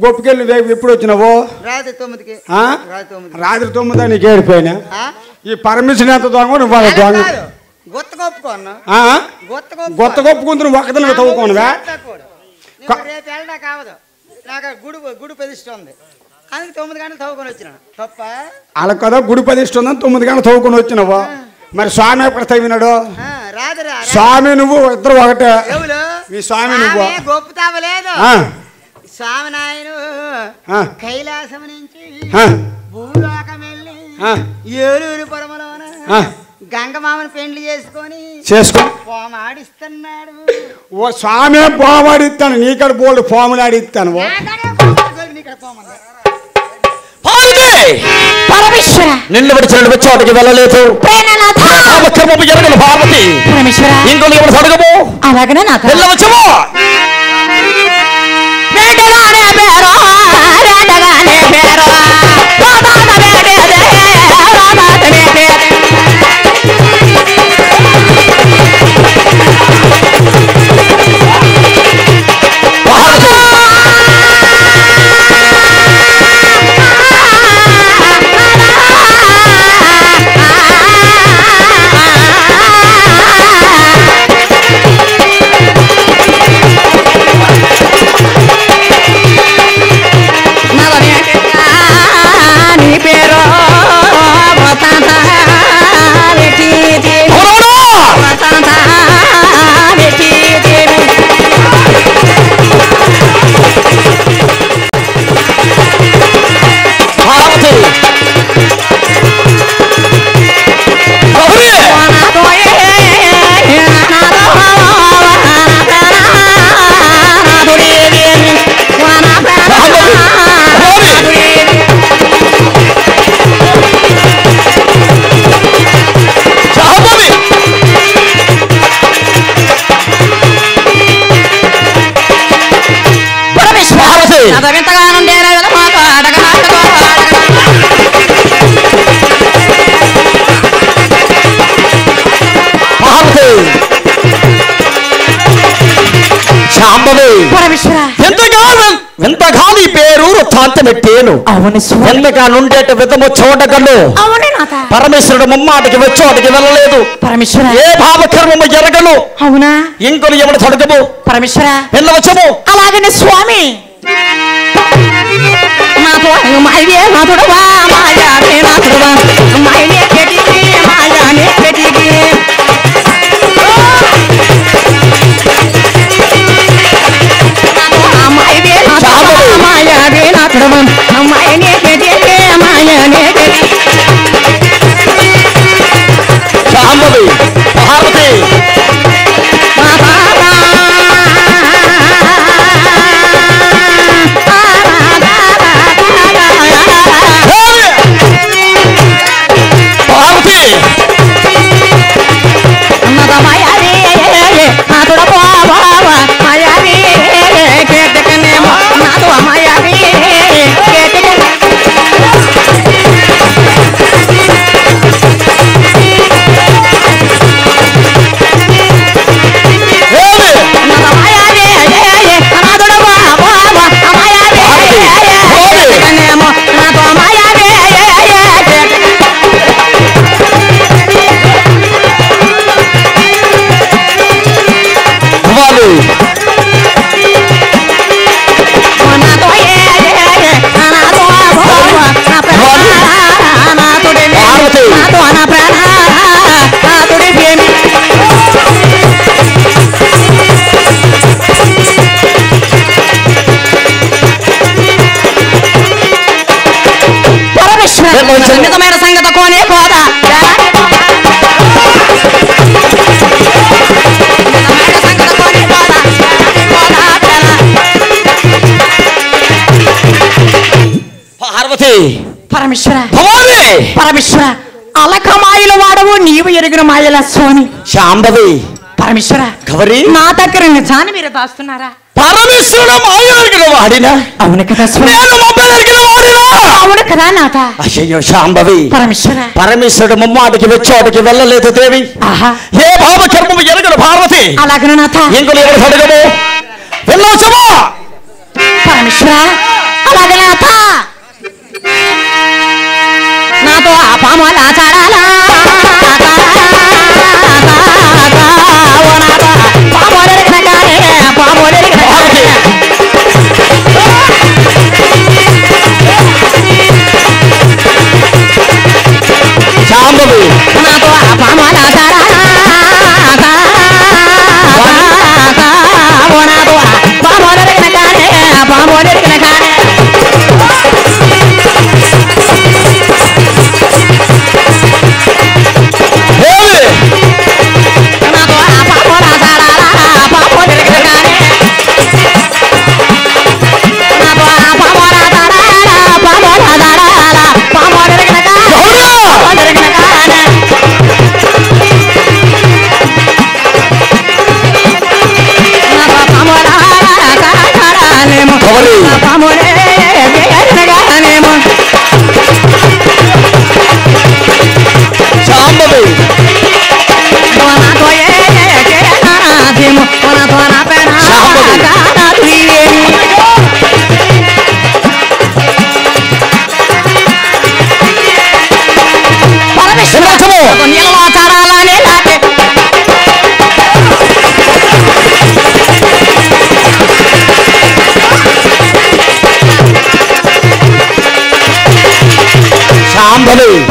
గొప్పకి వెళ్ళి ఎప్పుడు వచ్చినావు? రాత్రి 9కి. రాత్రి 9 నీకు ఏడిపోయినా ఈ పర్మిషన్ ఎంత దొంగ నువ్వు దొంగ గొత్త కొప్పుకుంటూ నువ్వు ఒక్కదలు తవ్వుకోనువా? రేపు వెళ్ళడా కావదు, నాకు గుడి ప్రతిష్ఠ అందుకే 9 గంటలు తవ్వుకొని వచ్చినా తప్ప. అలా కదా గుడి ప్రతిష్ఠ ఉందని 9 గంటలు తవ్వుకొని వచ్చినావు. మరి స్వామి ఎక్కడ తవ్వినాడు? స్వామి నువ్వు ఇద్దరు ఒకటే. మీ స్వామి నువ్వు గొప్ప తావలేదు. స్వామి నాయను కైలాసం నుంచి భూలోకం వెళ్ళి ఏలూరు పొరమలోన గంగమామని పెండ్లి చేసుకో పోమాడిస్తున్నాడు. ఓ స్వామి పోమాడిస్తాను, నీకడ బోల్డ్ పోములు ఆడిస్తాను. నిన్ను విడిచిన చోటకి వెళ్ళలేదు. పార్వతి ఇంకొక ఎవరు సడగము అలాగనే నాకు వెళ్ళవచ్చము. ఎంతగా నీ పేరు వృత్తాంతమెట్టేను. ఎంతగా నుండేట విధము చూడగలను. పరమేశ్వరుడు ముమ్మాటికి వచ్చోటికి వెళ్ళలేదు. పరమేశ్వర ఏ భావకర్మము జరగను. అవునా ఇంకొక ఎవరు తొడగము. పరమేశ్వర వెళ్ళవచ్చము. అలాగనే స్వామి పార్వతి నిజమైన సంగతి కోనే పోదా. పార్వతి పరమేశ్వర పరమేశ్వర అలక మాయల వాడవు నీవు ఎరిగిన మాయల స్వామి శాంభవి పరమేశ్వర గౌరీ నా దగ్గర నిజాన్ని మీరు దాస్తున్నారా? పరమేశ్వరుడు మాయ ఎరిగిన వాడినా? అవును కదా స్వామి. అవును కదా నాథ. అయ్యో శాంభవి, పరమేశ్వరుడు ముమ్మాటికి వచ్చాటికి వెళ్ళలేదు దేవి. ఏ భావకర్మము ఎరగడు పార్వతి. అలాగను నాథ. ఇంకొక ఎవరు అడగము వెళ్ళవచ్చమా పరమేశ్వర. అలాగే నాథ. నాతో ఆ పాముల చాడాలా శాంభవి, నాతో ఆ పాముల చాడాలా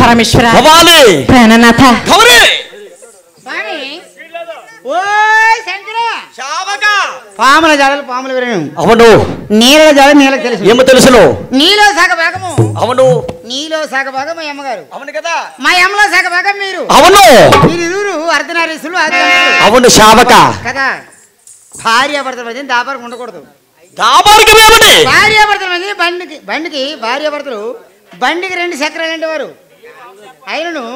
పరమేశ్వర ప్రాణనాథ. పాముల జాడలు పాములు విరగం. అవును. నీళ్ళ జాడ నీళ్ళకి తెలుసు. ఏమో తెలుసును. నీలో సగ భాగము. అవును. నీలో సగ భాగం మా అమ్మగారు. అవును కదా. మా అమ్మలో సగ భాగం మీరు. అవును. మీరు ఇరువురు అర్ధనారీసులు. అవును శావక కదా. భార్యాభర్తల మధ్య దాపరం ఉండకూడదు. భార్యాభర్తల మధ్య బండికి భార్యాభర్తలు బండికి 2 చక్రాలు అంటేవారు. అయినను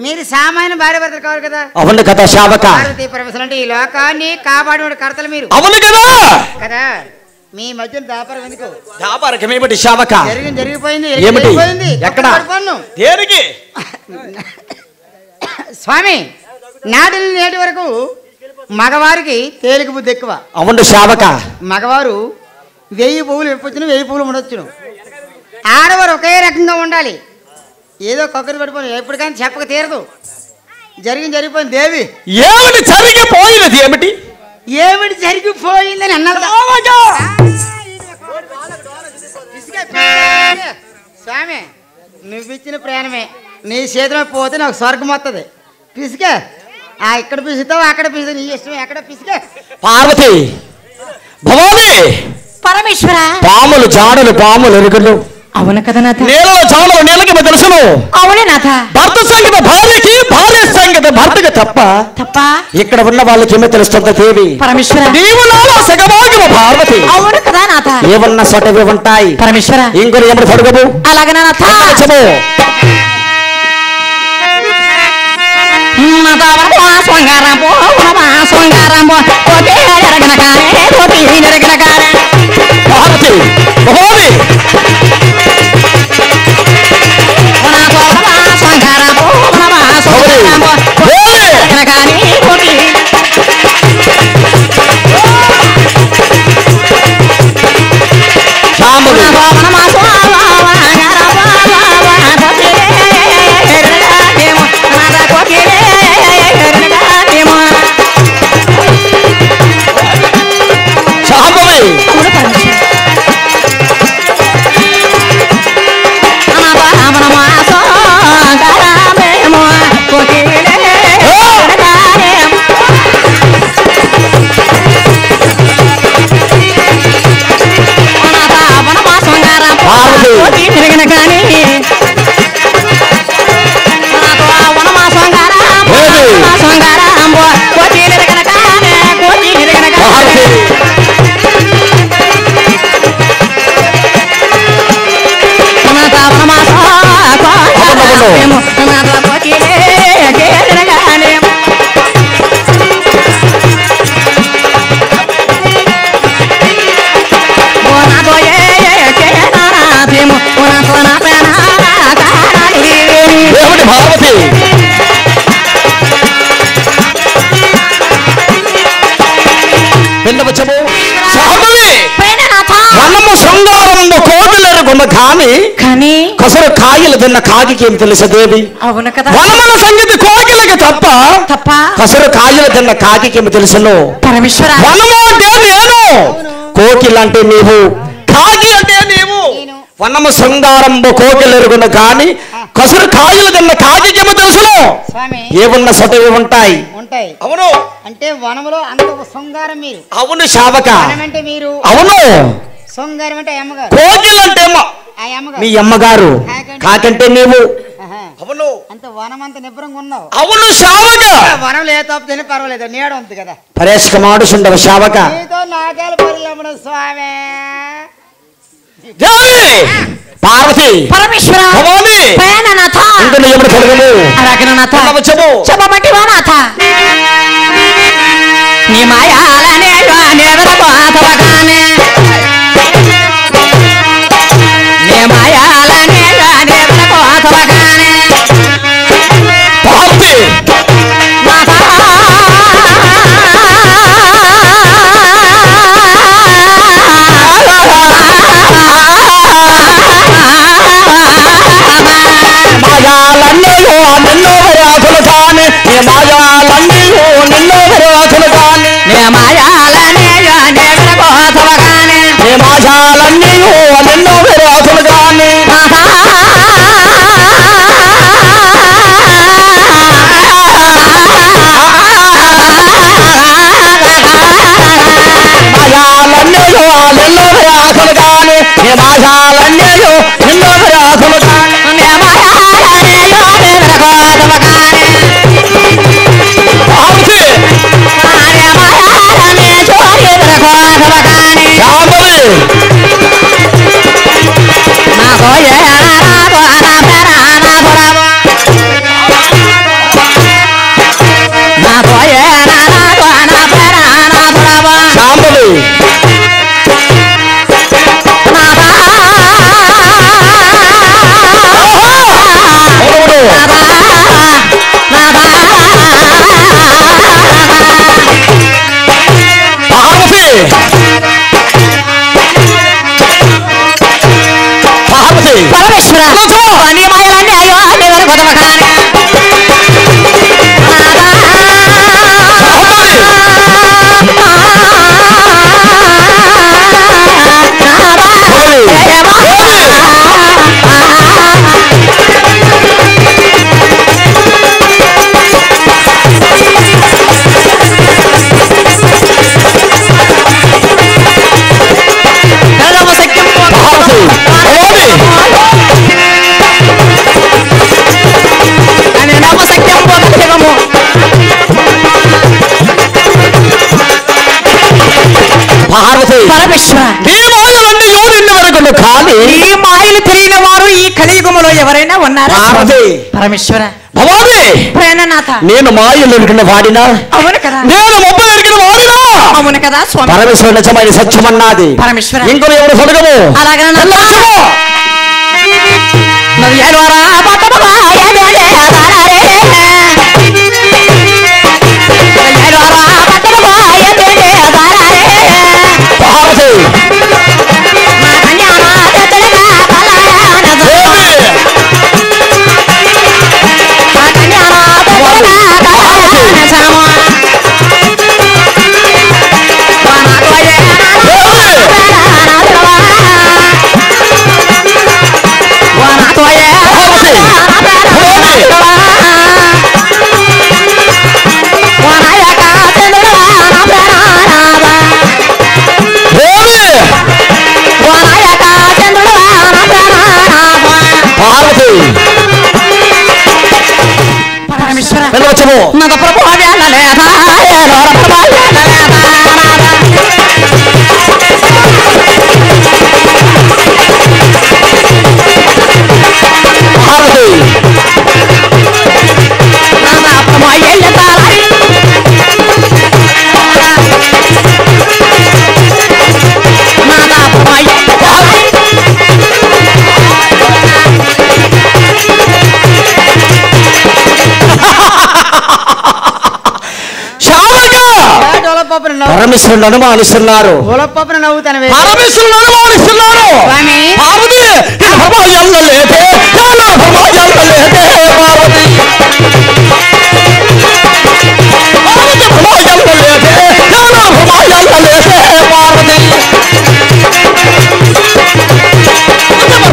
మీరు సామాన్య భార్యాభర్తలు కావాలి కదా. అవును కదా శావక. పార్వతీ పరమేశ్వరులు అంటే ఈ లోకాన్ని కాపాడే కర్తలు మీరు. అవును కదా. కదా. మీ మధ్య దాపరం ఎందుకు? దాపరం ఏమిటి శావక? జరిగిపోయింది. ఏమిటి? ఎక్కడ? దేనికి? స్వామి, నాటి నేటి వరకు మగవారికి తేలిక బుద్ధి ఎక్కువ. అవును శావక. మగవారు 1000 పువ్వులు విప్పొచ్చును, 1000 పువ్వులు ఉండొచ్చును. ఆడవారు ఒకే రకంగా ఉండాలి. ఏదో కొక్కరి పడిపోయి ఎప్పటికైనా చెప్పక తీరదు. జరిగిపోయింది దేవి. ఏమిటి జరిగిపోయినది? ఏమిటి జరిగిపోయిందని అన్నారు. స్వామి, నువ్వు ఇచ్చిన ప్రాణమే నీ చేతిలో పోతే నాకు స్వర్గం వస్తుంది. పిసికే. ఇక్కడ పిసుతావు, అక్కడ పిసు, నీ ఇష్టం. ఎక్కడ పిసికే. పార్వతి, భవాని, పరమేశ్వర. పాములు జాడలు పాములు ఎరుగులు. అవును కదా నాథ. నేలలో జాడలు నేలకి తెలుసును. అవునే నాథ. భర్త సంగతి భార్యకి, భార్య సంగతి భర్తకి తప్ప ఇక్కడ ఉన్న వాళ్ళకి ఏమో తెలుస్తుంది దేవి. పరమేశ్వర. నీవు నాలో సగభాగము పార్వతి. అవును కదా నాథ. ఏమన్నా సొటవి ఉంటాయి పరమేశ్వర. ఇంకొక ఏమన్నా పడుగము. అలాగే నాథ. పార్వతి, భవాని, ఎరుగున్న కానీ కసరు కాయలు తిన్న కాకి ఏమి తెలుసా దేవి? అవును కదా. వనమల సంగతి కోకిలకి తప్ప కసరు కాయలు తిన్న కాకి ఏమి తెలుసును? పరమేశ్వర. వనము అంటే నేను, కోకిల అంటే నీవు, కాకి అంటే నీవు. వనము శృంగారంబు కోకిల ఎరుగున కానీ కసరు కాయలు తిన్న కాకి ఏమి తెలుసును? ఏమున్న సొటవి ఉంటాయి. అవును. అంటే వనములో అంత శృంగారం మీరు. అవును శావక. అంటే మీరు. అవును. శృంగారం అంటే అమ్మగారు. కోకిల అంటే మీ అమ్మగారు, కాకంటే నీవు. అవును. అంత వనం అంత నిబ్రంగా ఉన్నావు. అవును శావక. వనం లే తప్పని పర్వాలేదు, నీడ ఉంది కదా. పరేష్క మాడుచుండవు శావక. నీతో నాకేలు పరిలమ్మడు స్వామి. పార్వతి. పరమేశ్వర. భవాని. పయననాథ. ఇందులో ఎప్పుడు కలుగును? అరగననాథ. చెప్పు. చెప్పమంటివా నాథ? నీ మాయాలనే నేవరపోతవగానే, నీ మాయాలనే నేవరపోతవగానే పార్వతి. నాథ. మాయాలన్నయో నిన్నో రాజులు కాని, నీ మాయాలన్నయో నిన్నో రాజులు కాని, నీ మాయాలనే నేవరపోతవగానే నీ మాయాలన్నయో నిన్నో రాజులు కాని. మాయాలన్నయో నిన్నో రాజులు కాని, నీ మాయాలన్నయో నిన్నో రాజులు కాని. పార్వతి. శాంభవి. శాంభవి. పార్వతి. పార్వతి. పరమేశ్వర. నీ మాయలన్నీ అయ్యో నేవరపోతవగానే పార్వతి. పరమేశ్వర. నీ మాయలన్నీ నిన్న వరకు కానీ ఈ మాయలు తెలియని వారు ఈ కలియుగములో ఎవరైనా ఉన్నారా? పార్వతి. పరమేశ్వర. భవాని. ప్రేణనాథ. నేను మాయలు ఎరిగిన వాడినా? అవును కదా. నేను మొబ్బ ఎరిగిన వాడినా? అవును కదా స్వామి. పరమేశ్వర నిజమైన సత్యమన్నది. పరమేశ్వర. ఇంకో ఎవరు సొలగము? అలాగే వచ్చము మగ ప్రభు వెళ్ళలేదా పరమేశ్వరుని అనుమానిస్తున్నారు. ఉలపప్పున నవ్వుతాను పరమేశ్వరుని అనుమానిస్తున్నారు. స్వామి పార్వతి లేదే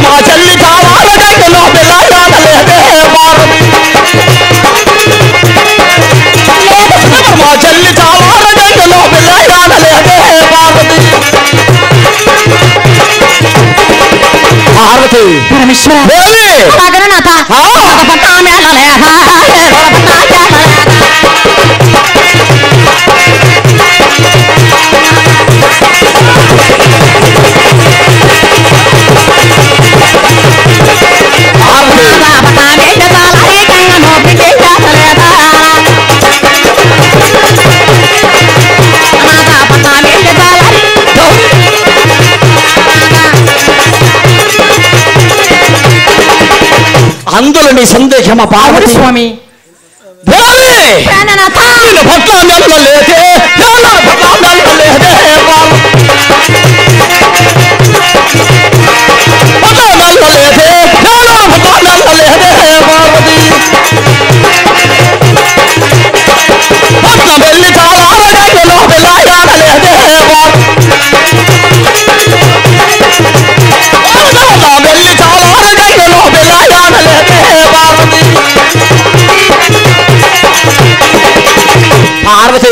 మా చెల్లి కావాలంటే మా చెల్లి కావాలంటే పార్వతి పరమేశ్వర నాథ అందులో నీ సందేహమా పార్వతి స్వామి పార్వతి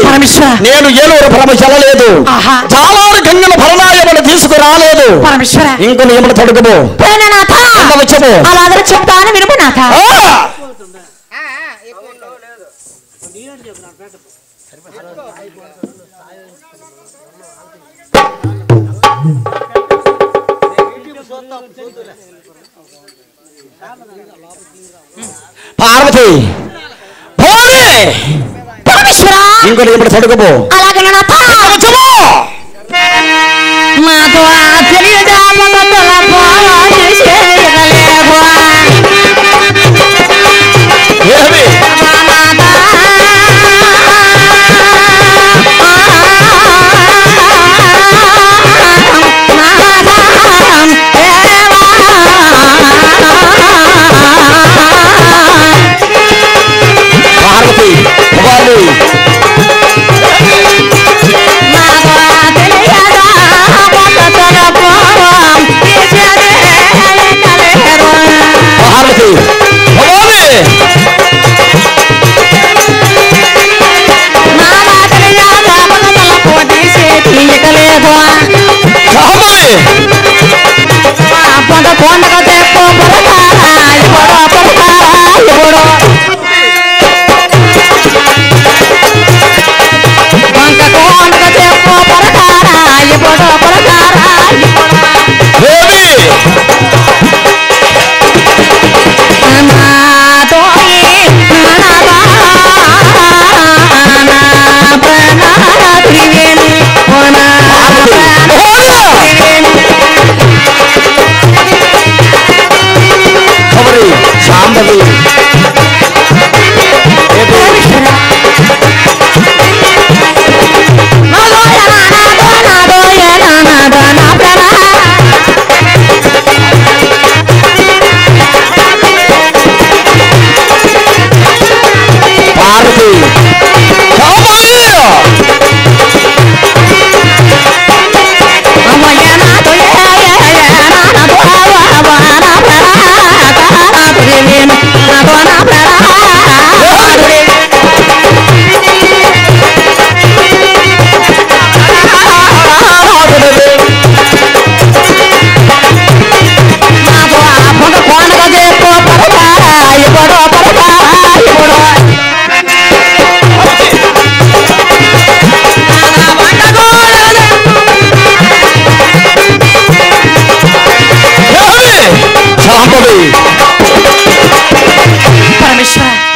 నేను ఏలూరు భ్రమ చెల్లలేదు. చాలా గంగల భరణాయమని తీసుకురాలేదు. ఇంకొక ఏమని తొడగము వచ్చము అలా చెప్తాను వినుము నాథ. పార్వతి పరమేశ్వర ఇంకొక ఏమని తొడగము అలాగే నాథ వచ్చము మాతో ఏమి పార్వతి వాళ్ళు పార్వతి శాంభవి పార్వతి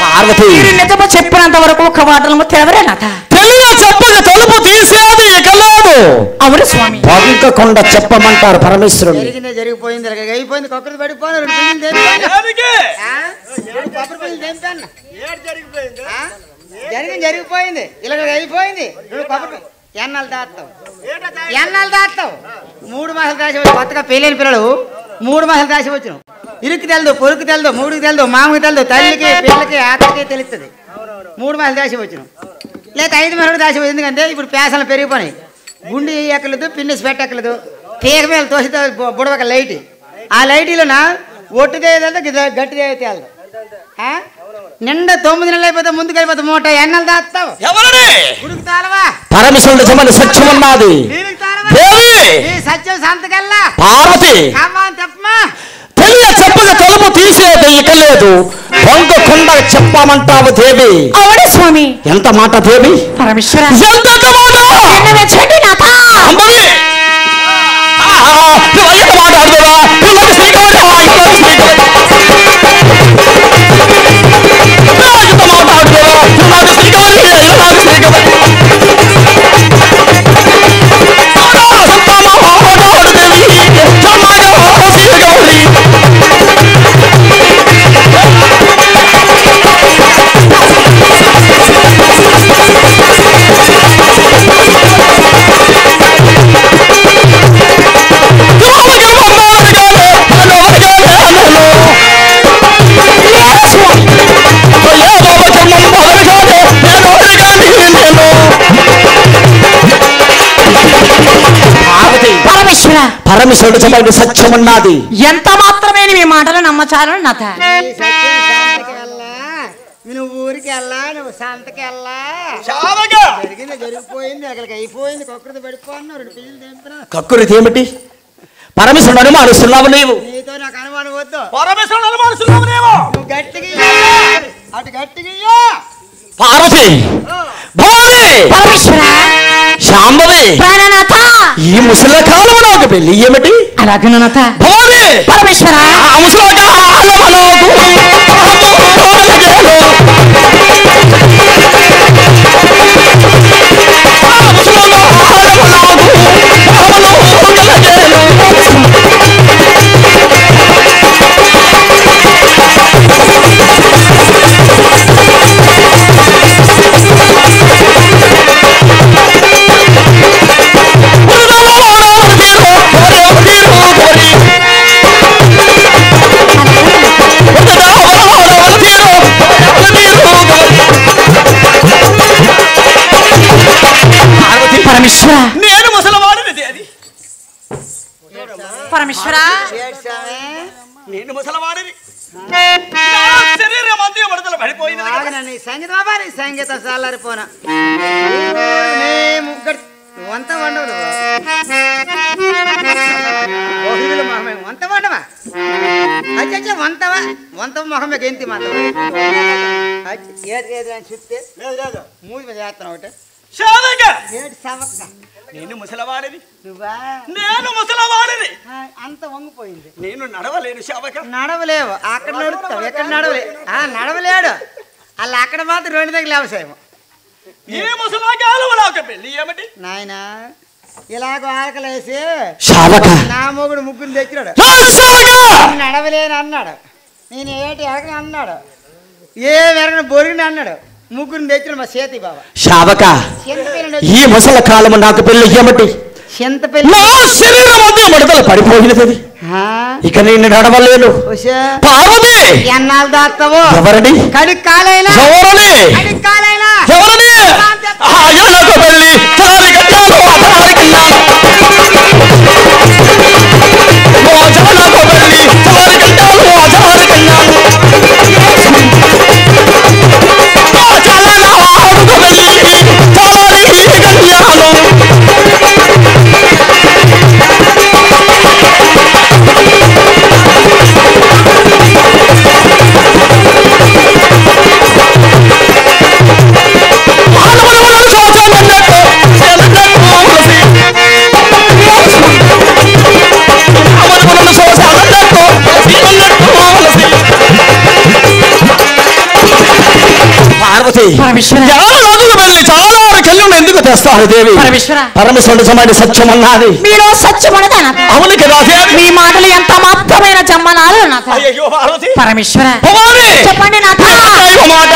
పార్వతి నిజము చెప్పినంత వరకు ఒక వాటలము తెరవరే నాథ. తెలియ చెప్పక తలుపు తీసేది ఇక లేదు. అవును స్వామి. వంకకుండా చెప్పమంటారు పరమేశ్వరుడు. జరిగిందే జరిగిపోయింది అయిపోయింది కొక్కరు పడిపోయిన జరిగింది జరిగిపోయింది ఇలా అయిపోయింది ఎన్నాళ్ళు దాస్తావు 3 మాసాలు దాచి వచ్చి కొత్తగా పెళ్ళైన పిల్లలు 3 మాసాలు దాచి వచ్చిన ఇరుక్కి తెలదు పొరుకు తెలదు మూడుకి తెలదు మామూలు తెలదు తల్లికి పిల్లలకి ఆకలికి తెలుస్తుంది 3 మాసాలు దాచి వచ్చిన లేక 5 మాసాలు దాచి వచ్చింది ఎందుకంటే ఇప్పుడు పేసలు పెరిగిపోయినాయి గుండి ఎక్కలేదు పిన్నిసి పెట్టక్కలేదు తీగ మీద తోసితే బుడవక లైట్ ఆ లైటీలోన ఒట్టుగా వెళ్తే గట్టిగా తేలదు నిండా 9 నెలలు అయిపోతే ముందుకు వెళ్ళిపోతే మూట ఎన్నెలు దాస్తావు పరమేశ్వరుడు సత్యం ఉన్నది సత్యం సంతకల్లా పార్వతి చెప్పమా తెలియ చెప్పగా తలుపు తీసేది ఇక లేదు పొంగకుండా చెప్పమంటావు దేవి అవును స్వామి ఎంత మాట దేవి పరమేశ్వర ఎంత మాట పరమేశ్వరుడు చెప్పండి సత్యం ఉన్నది ఎంత మాత్రమే మీ మాటలు నమ్మచాలని నాథ నువ్వు ఊరికి వెళ్ళా నువ్వు సంతకి వెళ్ళా జరిగింది జరిగిపోయింది అక్కడికి అయిపోయింది కక్కురిది పడిపోను 2 పిల్లలు తెంపుతున్నా కక్కురిది ఏమిటి పరమేశ్వరుడు అనుమానిస్తున్నావు నీవు నీతో నాకు అనుమానం వద్దు పరమేశ్వరుడు అనుమానిస్తున్నావు నీవు నువ్వు గట్టిగా అటు గట్టిగా పార్వతి భవాని పరమేశ్వర శాంభవి ప్రాణనాథ ఈ ముసలి కాలంలో ఒక పెళ్లి ఏమిటి అలాగే నాథ భవాని పరమేశ్వర ఆ ముసలి పరమేశ్వర నేను ముసలవాడిని అది పరమేశ్వర నేను ముసలవాడిని శరీరం అంతా వడదలు పడిపోయింది సంగీతం చల్లారిపోనా ముగ్గురు వంత వండవు వంత వండవా అచ్చ వంతవా వంత మొహమే గెంతి మాత చెప్తే మూడు మీద చేస్తాను ఒకటి నేను ముసలవాడిని నువ్వా నేను ముసలవాడిని అంత వంగిపోయింది నేను నడవలేను శావక నడవలేవు అక్కడ నడుస్తావు ఎక్కడ నడవలే నడవలేడు అలా అక్కడ మాత్రం 2 దగ్గర వ్యవసాయం పెళ్లి ఏమిటి నాయన ఇలాగ ఆకలేసి నా మొగుడు ముగ్గురు తెచ్చినాడు నడవలేను అన్నాడు నేను ఏటి ఎరగని అన్నాడు ఏ ఎరగని బొరిగిని అన్నాడు ముగ్గురిని తెచ్చినాడు మా చేతి బాబా శావక ఈ ముసల కాలము నాకు పెళ్లి ఏమిటి శరీరం అంతా మడతలు పడిపోయినది ఇక నేను నడవలేను పార్వతి ఎన్నాళ్ళు దాస్తావో ఎవరిని కడికి కాలైనా ఎవరిని కడికి కాలైనా ఎవరిని పెళ్లి చాలా కళ్యాణం ఎందుకు తెస్తారు దేవి పరమేశ్వరుడు సమాధి సత్యం అన్నది మీలో సత్యమన్నది అవును కదా మీ మాటలు ఎంత మాత్రమైన జమ్మనాలు పరమేశ్వర చెప్పండి నాథ మాట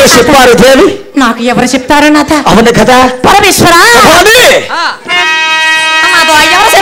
ఎవరు చెప్పారు దేవి? నాకు ఎవరు చెప్తారు నాథ? అవును కదా పరమేశ్వర భవాని ఎవరు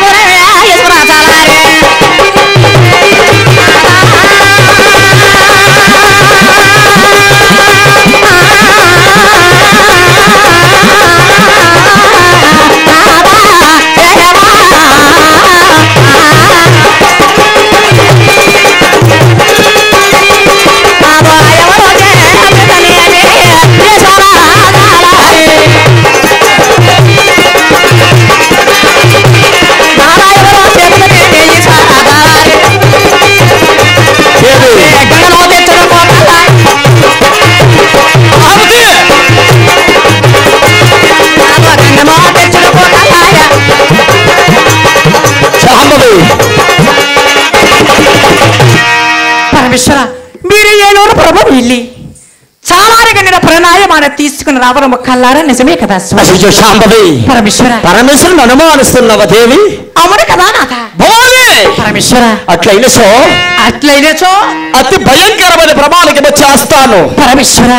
పరమేశ్వర మీరు ఏలూరు ప్రభు వెళ్ళి చాలారిగా ప్రణాయమాన తీసుకుని రావడం కల్లారా నిజమే కదా శాంభవి? పరమేశ్వర పరమేశ్వరుని అనుమానిస్తున్నావా దేవి? అవును కదా నాథ. పరమేశ్వర అట్లయినచో అతి భయంకరమైన ప్రమాణికము చేస్తాను. పరమేశ్వర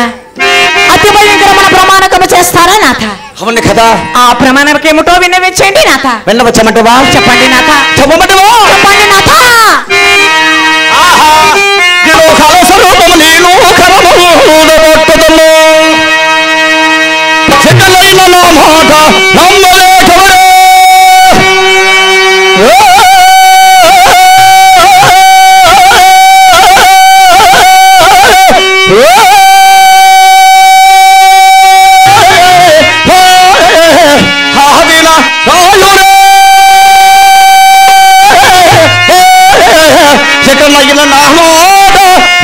అతి భయంకరమైన ప్రమాణకము చేస్తారా నాథ? అవును కదా. ఆ ప్రమాణం ఏమిటో విన్నవించండి నాథ. విన్నవచ్చమంటవా? చెప్పండి నాథ. చెప్పమంటవా? చెప్పండి నాథ. స్వరూపము నేను కరముడబట్టుదను చెక్కలైన నా మాట నమ్మలేకవరే చెక్కలైన నా మాట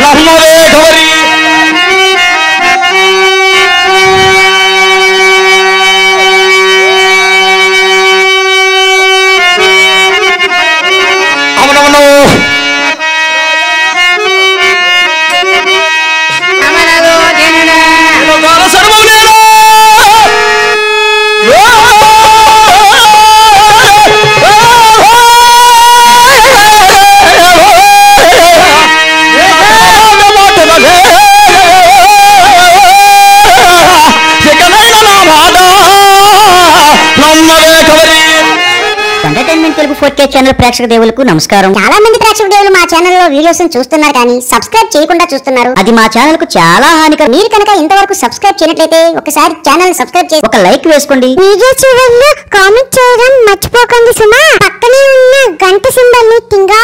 నమ్మలే గౌరీ. అవునవును సర్వం నేను ఎంటర్టైన్మెంట్ తెలుగు 4K ఛానల్ ప్రేక్షక దేవులకు నమస్కారం. చాలా మంది ప్రేక్షక దేవులు మా ఛానల్ లో వీడియోస్ చూస్తున్నారు కానీ సబ్స్క్రైబ్ చేయకుండా చూస్తున్నారు. అది మా ఛానల్ కు చాలా హానికరం. మీరు కనుక ఇంతవరకు సబ్స్క్రైబ్ చేయనట్లయితే ఒకసారి ఛానల్ సబ్స్క్రైబ్ చేసి ఒక లైక్ వేసుకోండి. వీడియో చివరిలో కామెంట్ చేయడం మర్చిపోకండి సుమా. పక్కనే ఉన్న గంట సింబల్ ని టింగా